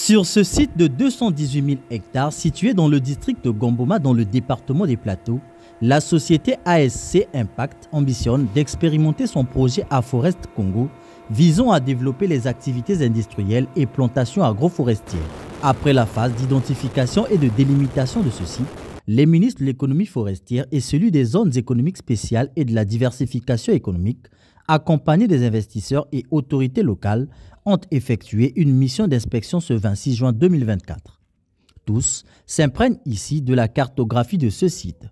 Sur ce site de 218 000 hectares situé dans le district de Gomboma dans le département des Plateaux, la société ASC Impact ambitionne d'expérimenter son projet Aforest Congo visant à développer les activités industrielles et plantations agroforestières. Après la phase d'identification et de délimitation de ce site, les ministres de l'économie forestière et celui des zones économiques spéciales et de la diversification économique, accompagnés des investisseurs et autorités locales, ont effectué une mission d'inspection ce 26 juin 2024. Tous s'imprègnent ici de la cartographie de ce site.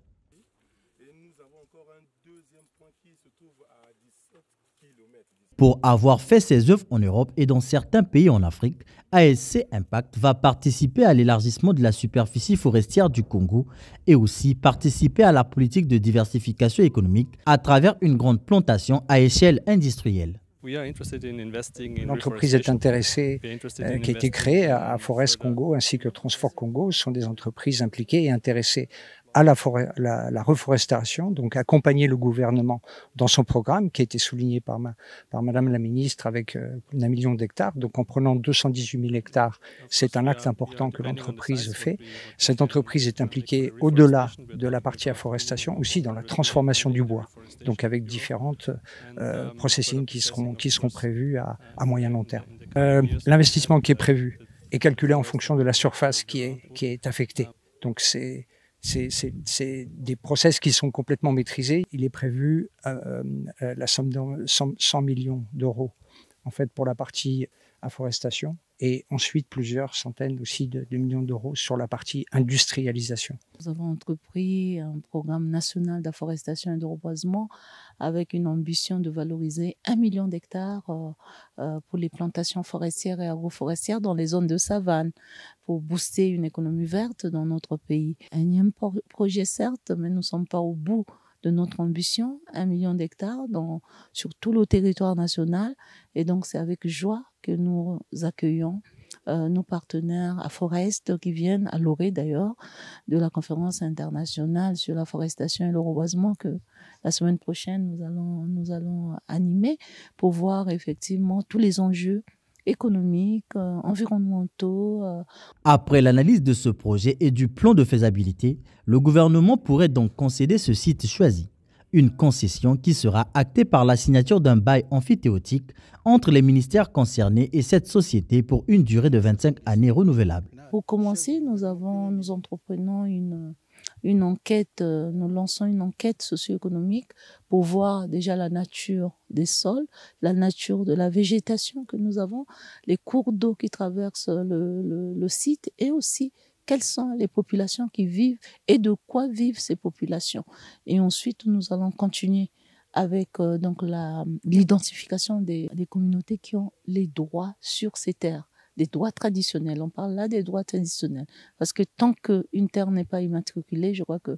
Pour avoir fait ses œuvres en Europe et dans certains pays en Afrique, ASC Impact va participer à l'élargissement de la superficie forestière du Congo et aussi participer à la politique de diversification économique à travers une grande plantation à échelle industrielle. L'entreprise est intéressée, qui a été créée à Forest Congo ainsi que Transfor Congo, sont des entreprises impliquées et intéressées à la reforestation, donc accompagner le gouvernement dans son programme qui a été souligné par Madame la Ministre avec 1 million d'hectares. Donc en prenant 218 000 hectares, c'est un acte important que l'entreprise fait. Cette entreprise est impliquée au-delà de la partie afforestation, aussi dans la transformation du bois, donc avec différentes processing qui seront prévus à moyen long terme. L'investissement qui est prévu est calculé en fonction de la surface qui est affectée. Donc c'est des process qui sont complètement maîtrisés. Il est prévu la somme de 100 millions d'euros en fait pour la partie afforestation et ensuite plusieurs centaines aussi de millions d'euros sur la partie industrialisation. Nous avons entrepris un programme national d'afforestation et de reboisement avec une ambition de valoriser 1 million d'hectares pour les plantations forestières et agroforestières dans les zones de savane pour booster une économie verte dans notre pays. Un énième projet certes, mais nous ne sommes pas au bout de notre ambition, 1 million d'hectares sur tout le territoire national. Et donc, c'est avec joie que nous accueillons nos partenaires à Forest qui viennent à l'orée d'ailleurs de la conférence internationale sur la forestation et le reboisement que la semaine prochaine nous allons animer pour voir effectivement tous les enjeux économiques, environnementaux. Après l'analyse de ce projet et du plan de faisabilité, le gouvernement pourrait donc concéder ce site choisi. Une concession qui sera actée par la signature d'un bail emphytéotique entre les ministères concernés et cette société pour une durée de 25 années renouvelable. Pour commencer, nous entreprenons une enquête, nous lançons une enquête socio-économique pour voir déjà la nature des sols, la nature de la végétation que nous avons, les cours d'eau qui traversent le site et aussi quelles sont les populations qui vivent et de quoi vivent ces populations. Et ensuite, nous allons continuer avec l'identification des communautés qui ont les droits sur ces terres. Des droits traditionnels. On parle là des droits traditionnels. Parce que tant qu'une terre n'est pas immatriculée, je crois que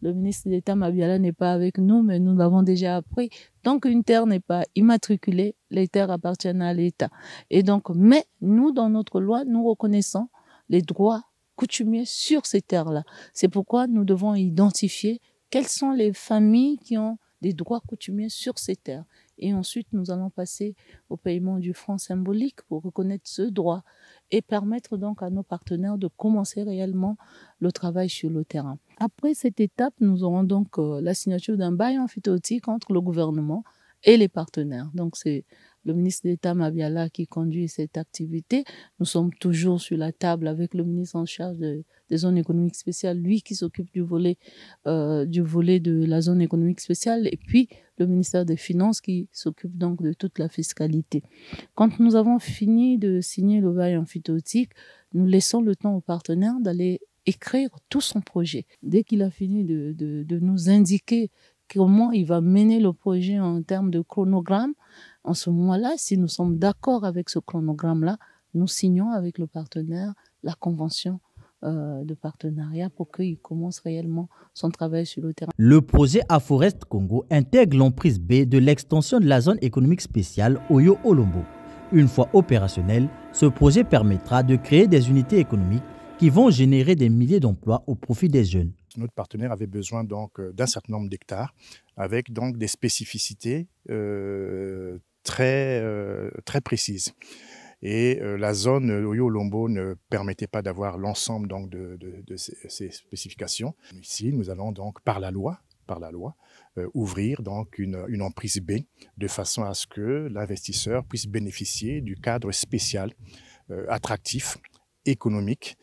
le ministre d'État Mabiala n'est pas avec nous, mais nous l'avons déjà appris. Tant qu'une terre n'est pas immatriculée, les terres appartiennent à l'État. Et donc, mais nous, dans notre loi, nous reconnaissons les droits coutumiers sur ces terres-là. C'est pourquoi nous devons identifier quelles sont les familles qui ont des droits coutumiers sur ces terres. Et ensuite, nous allons passer au paiement du franc symbolique pour reconnaître ce droit et permettre donc à nos partenaires de commencer réellement le travail sur le terrain. Après cette étape, nous aurons donc la signature d'un bail emphytéotique entre le gouvernement et les partenaires. Donc, c'est le ministre d'État Mabiala qui conduit cette activité. Nous sommes toujours sur la table avec le ministre en charge des zones économiques spéciales, lui qui s'occupe du volet de la zone économique spéciale, et puis le ministère des Finances qui s'occupe donc de toute la fiscalité. Quand nous avons fini de signer le bail emphytéotique, nous laissons le temps au partenaire d'aller écrire tout son projet. Dès qu'il a fini de nous indiquer comment il va mener le projet en termes de chronogramme, en ce moment-là, si nous sommes d'accord avec ce chronogramme-là, nous signons avec le partenaire la convention de partenariat pour qu'il commence réellement son travail sur le terrain. Le projet Aforest Congo intègre l'emprise B de l'extension de la zone économique spéciale Oyo-Olombo. Une fois opérationnel, ce projet permettra de créer des unités économiques qui vont générer des milliers d'emplois au profit des jeunes. Notre partenaire avait besoin donc d'un certain nombre d'hectares avec donc des spécificités très précises. Et la zone Oyo-Olombo ne permettait pas d'avoir l'ensemble donc de ces spécifications. Ici, nous allons donc par la loi, ouvrir donc une emprise B de façon à ce que l'investisseur puisse bénéficier du cadre spécial, attractif, économique,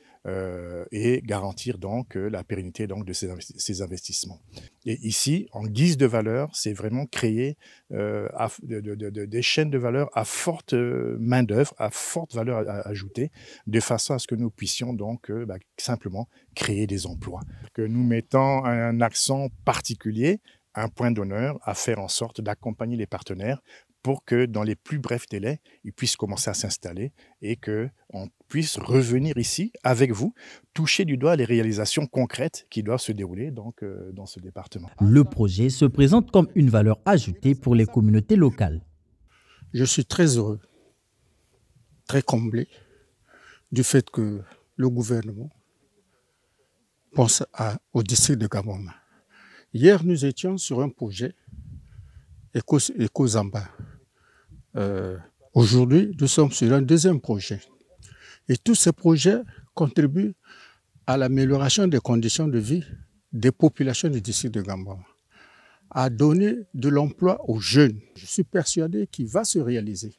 et garantir donc la pérennité donc de ces investissements. Et ici, en guise de valeur, c'est vraiment créer des chaînes de valeur à forte main-d'œuvre, à forte valeur ajoutée, de façon à ce que nous puissions donc simplement créer des emplois. Que nous mettons un accent particulier, un point d'honneur à faire en sorte d'accompagner les partenaires pour que dans les plus brefs délais, ils puissent commencer à s'installer et qu'on puisse revenir ici avec vous, toucher du doigt les réalisations concrètes qui doivent se dérouler donc, dans ce département. Le projet se présente comme une valeur ajoutée pour les communautés locales. Je suis très heureux, très comblé du fait que le gouvernement pense au district de Gamboma. Hier, nous étions sur un projet Eco-Zamba. Aujourd'hui, nous sommes sur un deuxième projet. Et tous ces projets contribuent à l'amélioration des conditions de vie des populations du district de Gamboma, à donner de l'emploi aux jeunes. Je suis persuadé qu'il va se réaliser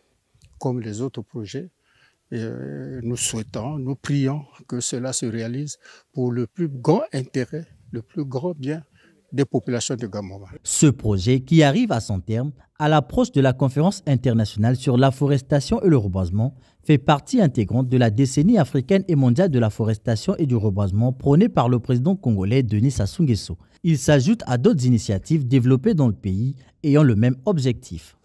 comme les autres projets. Et nous souhaitons, nous prions que cela se réalise pour le plus grand intérêt, le plus grand bien des populations de Gamboma. Ce projet, qui arrive à son terme à l'approche de la conférence internationale sur l'afforestation et le reboisement, fait partie intégrante de la décennie africaine et mondiale de l'afforestation et du reboisement prônée par le président congolais Denis Sassou Nguesso. Il s'ajoute à d'autres initiatives développées dans le pays ayant le même objectif.